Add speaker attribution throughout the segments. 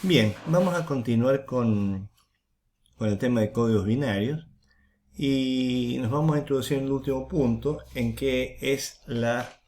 Speaker 1: Bien, vamos a continuar con el tema de códigos binarios y nos vamos a introducir en el último punto en que es la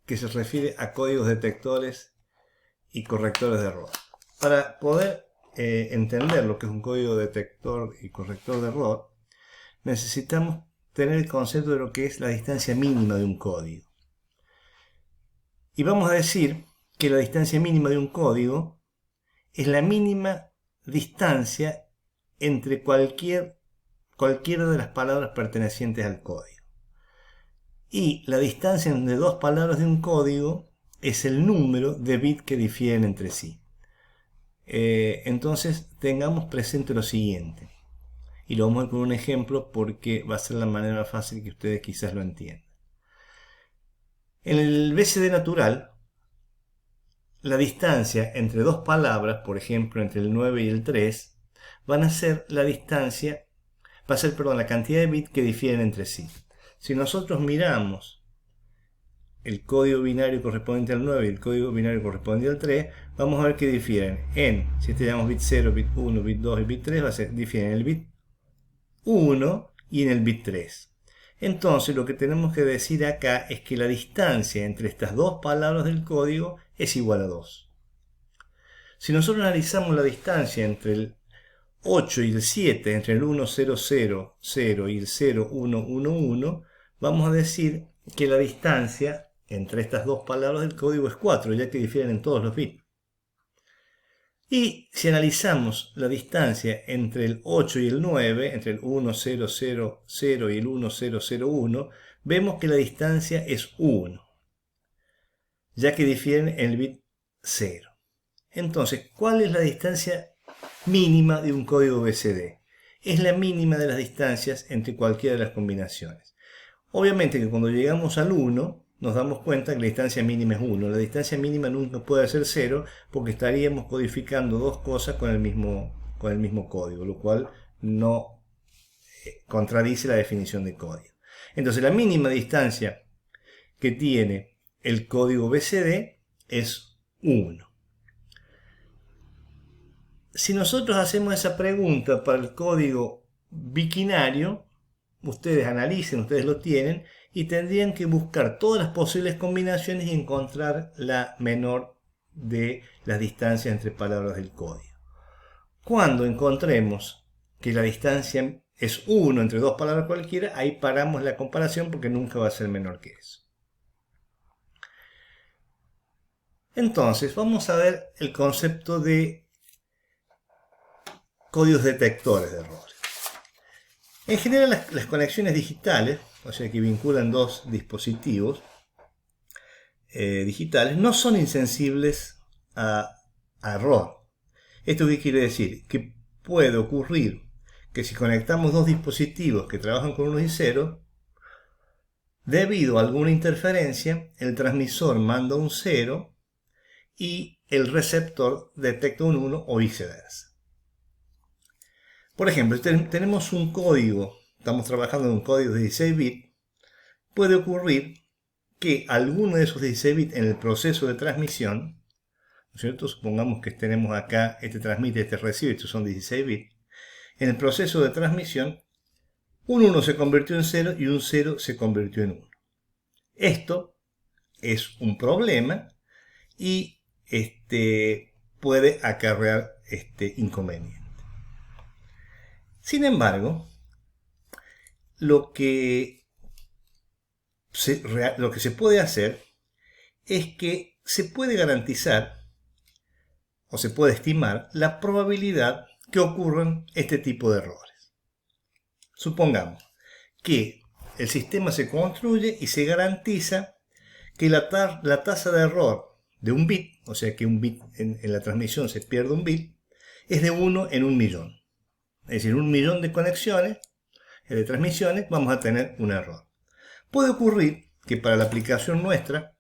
Speaker 1: que se refiere a códigos detectores y correctores de error. Para poder entender lo que es un código detector y corrector de error, necesitamos tener el concepto de lo que es la distancia mínima de un código. Y vamos a decir que la distancia mínima de un código es la mínima distancia entre cualquiera de las palabras pertenecientes al código. Y la distancia entre dos palabras de un código es el número de bits que difieren entre sí. Entonces tengamos presente lo siguiente. Y lo vamos a ver con un ejemplo porque va a ser la manera más fácil que ustedes quizás lo entiendan. En el BCD natural, la distancia entre dos palabras, por ejemplo entre el 9 y el 3, van a ser la distancia, va a ser, perdón, la cantidad de bits que difieren entre sí. Si nosotros miramos el código binario correspondiente al 9 y el código binario correspondiente al 3, vamos a ver que difieren si este llamamos bit 0, bit 1, bit 2 y bit 3, difieren en el bit 1 y en el bit 3. Entonces lo que tenemos que decir acá es que la distancia entre estas dos palabras del código es igual a 2. Si nosotros analizamos la distancia entre el 8 y el 7, entre el 1, 0, 0, 0 y el 0, 1, 1, 1, vamos a decir que la distancia entre estas dos palabras del código es 4, ya que difieren en todos los bits. Y si analizamos la distancia entre el 8 y el 9, entre el 1, 0, 0, 0 y el 1, 0, 0, 1, vemos que la distancia es 1, ya que difieren en el bit 0. Entonces, ¿cuál es la distancia mínima de un código BCD? Es la mínima de las distancias entre cualquiera de las combinaciones. Obviamente que cuando llegamos al 1, nos damos cuenta que la distancia mínima es 1. La distancia mínima nunca puede ser 0 porque estaríamos codificando dos cosas con el mismo código, lo cual no contradice la definición de código. Entonces la mínima distancia que tiene el código BCD es 1. Si nosotros hacemos esa pregunta para el código biquinario, ustedes analicen, ustedes lo tienen, y tendrían que buscar todas las posibles combinaciones y encontrar la menor de las distancias entre palabras del código. Cuando encontremos que la distancia es 1 entre dos palabras cualquiera, ahí paramos la comparación porque nunca va a ser menor que eso. Entonces, vamos a ver el concepto de códigos detectores de errores. En general, las conexiones digitales, o sea que vinculan dos dispositivos digitales, no son insensibles a error. ¿Esto qué quiere decir? Que puede ocurrir que si conectamos dos dispositivos que trabajan con 1 y 0, debido a alguna interferencia, el transmisor manda un 0 y el receptor detecta un 1 o viceversa. Por ejemplo, si tenemos un código, estamos trabajando en un código de 16 bits, puede ocurrir que alguno de esos 16 bits en el proceso de transmisión, ¿no es cierto? Supongamos que tenemos acá, este transmite, este recibe, estos son 16 bits. En el proceso de transmisión, un 1 se convirtió en 0 y un 0 se convirtió en 1. Esto es un problema y puede acarrear inconveniente. Sin embargo, lo que se puede hacer es que se puede garantizar o se puede estimar la probabilidad que ocurran este tipo de errores. Supongamos que el sistema se construye y se garantiza que la tasa de error de un bit, o sea que un bit en la transmisión se pierde un bit, es de 1 en 1.000.000. Es decir, 1.000.000 de conexiones, de transmisiones, vamos a tener un error. Puede ocurrir que para la aplicación nuestra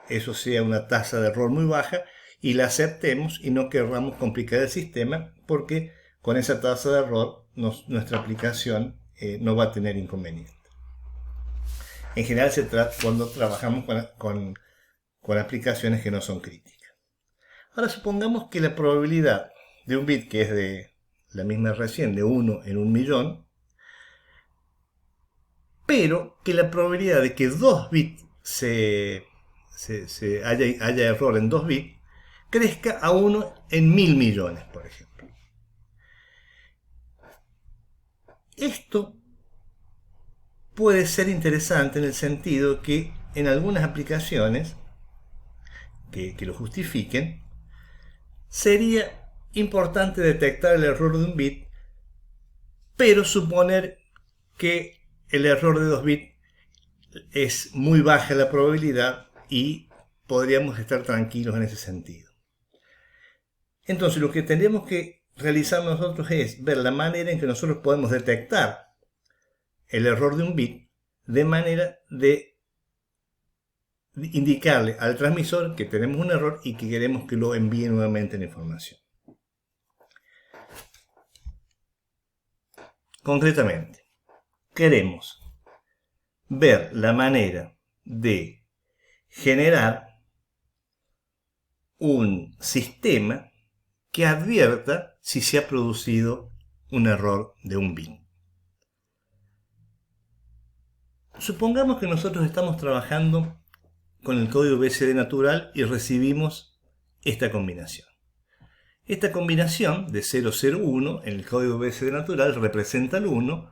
Speaker 1: eso sea una tasa de error muy baja y la aceptemos y no querramos complicar el sistema porque con esa tasa de error nuestra aplicación no va a tener inconveniente. En general se trata cuando trabajamos con aplicaciones que no son críticas. Ahora supongamos que la probabilidad de un bit, que es de la misma recién, de 1 en 1.000.000, pero que la probabilidad de que 2 bits haya error en 2 bits crezca a 1 en 1.000.000.000, por ejemplo. Esto puede ser interesante en el sentido que en algunas aplicaciones que lo justifiquen, sería importante detectar el error de un bit, pero suponer que el error de 2 bits es muy baja la probabilidad y podríamos estar tranquilos en ese sentido. Entonces lo que tendríamos que realizar nosotros es ver la manera en que nosotros podemos detectar el error de un bit de manera de indicarle al transmisor que tenemos un error y que queremos que lo envíe nuevamente la información. Concretamente, queremos ver la manera de generar un sistema que advierta si se ha producido un error de un bit. Supongamos que nosotros estamos trabajando con el código BCD natural y recibimos esta combinación. Esta combinación de 001 en el código BCD natural representa el 1,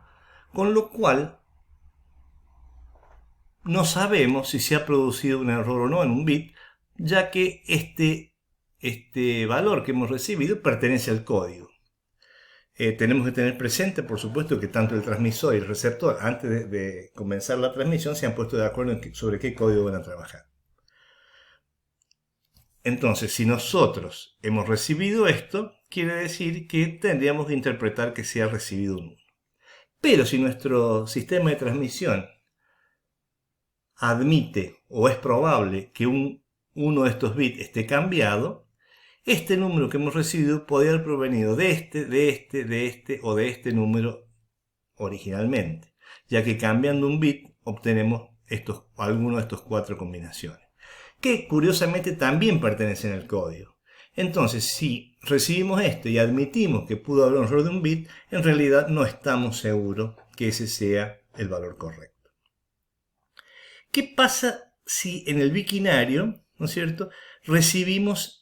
Speaker 1: con lo cual no sabemos si se ha producido un error o no en un bit, ya que este valor que hemos recibido pertenece al código. Tenemos que tener presente, por supuesto, que tanto el transmisor y el receptor, antes de comenzar la transmisión, se han puesto de acuerdo sobre qué código van a trabajar. Entonces, si nosotros hemos recibido esto, quiere decir que tendríamos que interpretar que se ha recibido un 1. Pero si nuestro sistema de transmisión admite o es probable que uno de estos bits esté cambiado, este número que hemos recibido podría haber provenido de este o de este número originalmente, ya que cambiando un bit obtenemos alguno de estos 4 combinaciones, que curiosamente también pertenecen al código. Entonces, si recibimos esto y admitimos que pudo haber un error de un bit, en realidad no estamos seguros que ese sea el valor correcto. ¿Qué pasa si en el binario, ¿no es cierto?, recibimos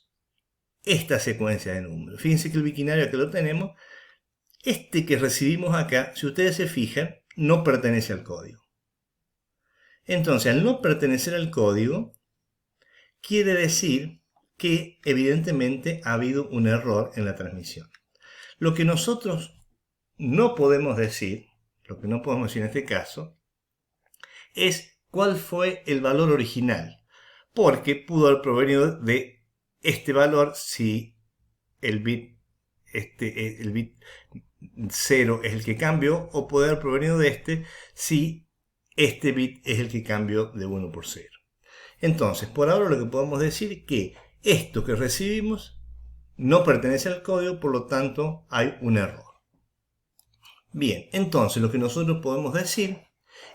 Speaker 1: esta secuencia de números? Fíjense que el binario que lo tenemos, este que recibimos acá, si ustedes se fijan, no pertenece al código. Entonces, al no pertenecer al código, quiere decir que evidentemente ha habido un error en la transmisión. Lo que nosotros no podemos decir, en este caso, es cuál fue el valor original, porque pudo haber provenido de este valor si el bit 0 es el que cambió, o puede haber provenido de este si este bit es el que cambió de 1 por 0. Entonces, por ahora lo que podemos decir es que esto que recibimos no pertenece al código, por lo tanto hay un error. Bien, entonces lo que nosotros podemos decir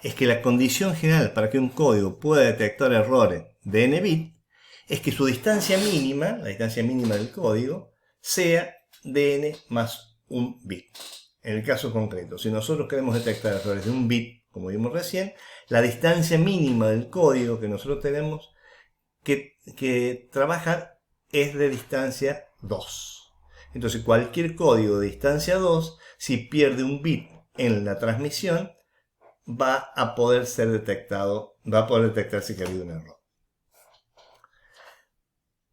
Speaker 1: es que la condición general para que un código pueda detectar errores de n bit es que su distancia mínima, la distancia mínima del código, sea de n más un bit. En el caso concreto, si nosotros queremos detectar errores de un bit, como vimos recién, la distancia mínima del código que nosotros tenemos que trabajar es de distancia 2. Entonces cualquier código de distancia 2, si pierde un bit en la transmisión, va a poder ser detectado, va a poder detectarse que ha habido un error.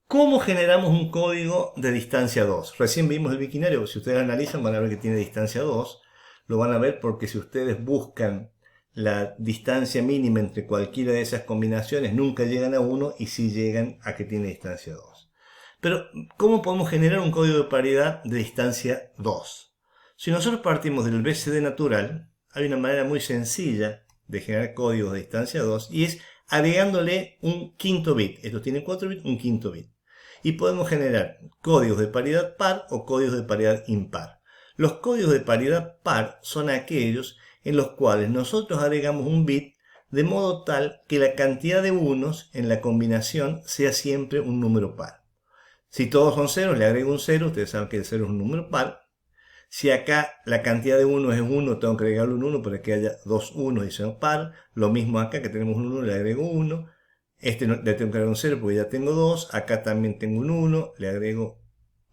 Speaker 1: ¿Cómo generamos un código de distancia 2? Recién vimos el binario, si ustedes analizan van a ver que tiene distancia 2. Lo van a ver porque si ustedes buscan la distancia mínima entre cualquiera de esas combinaciones, nunca llegan a 1 y sí llegan a que tiene distancia 2. Pero, ¿cómo podemos generar un código de paridad de distancia 2? Si nosotros partimos del BCD natural, hay una manera muy sencilla de generar códigos de distancia 2 y es agregándole un quinto bit. Estos tienen 4 bits, un quinto bit. Y podemos generar códigos de paridad par o códigos de paridad impar. Los códigos de paridad par son aquellos en los cuales nosotros agregamos un bit de modo tal que la cantidad de unos en la combinación sea siempre un número par. Si todos son ceros, le agrego un 0. Ustedes saben que el 0 es un número par. Si acá la cantidad de 1 es 1, tengo que agregarle un 1 para que haya dos 1 y sea par. Lo mismo acá, que tenemos un 1, le agrego 1. Este le tengo que agregar un 0 porque ya tengo 2. Acá también tengo un 1, le agrego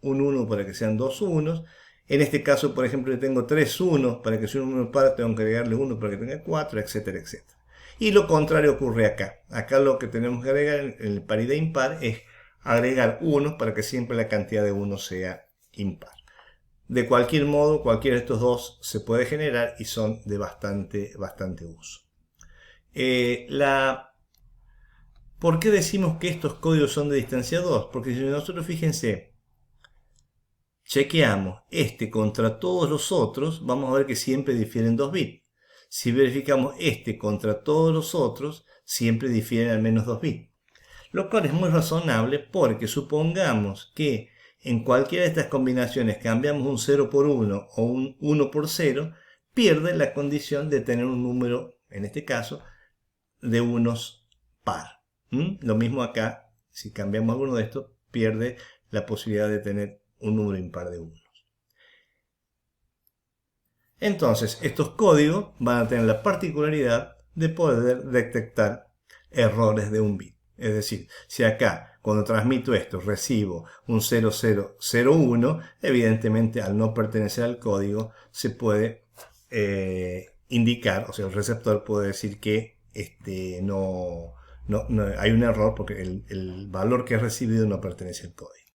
Speaker 1: un 1 para que sean dos 1. En este caso, por ejemplo, yo tengo 3 1. Para que sea un número par, tengo que agregarle 1 para que tenga 4, etcétera, etcétera. Y lo contrario ocurre acá. Acá lo que tenemos que agregar en el paridad impar es agregar 1 para que siempre la cantidad de 1 sea impar. De cualquier modo, cualquiera de estos dos se puede generar y son de bastante uso. ¿Por qué decimos que estos códigos son de distancia 2? Porque si nosotros, fíjense, chequeamos este contra todos los otros, vamos a ver que siempre difieren 2 bits. Si verificamos este contra todos los otros, siempre difieren al menos 2 bits. Lo cual es muy razonable porque supongamos que en cualquiera de estas combinaciones cambiamos un 0 por 1 o un 1 por 0, pierde la condición de tener un número, en este caso, de unos par. Lo mismo acá, si cambiamos alguno de estos, pierde la posibilidad de tener un número impar de unos. Entonces, estos códigos van a tener la particularidad de poder detectar errores de un bit. Es decir, si acá, cuando transmito esto, recibo un 0001, evidentemente al no pertenecer al código, se puede indicar, o sea, el receptor puede decir que no hay un error porque el valor que he recibido no pertenece al código.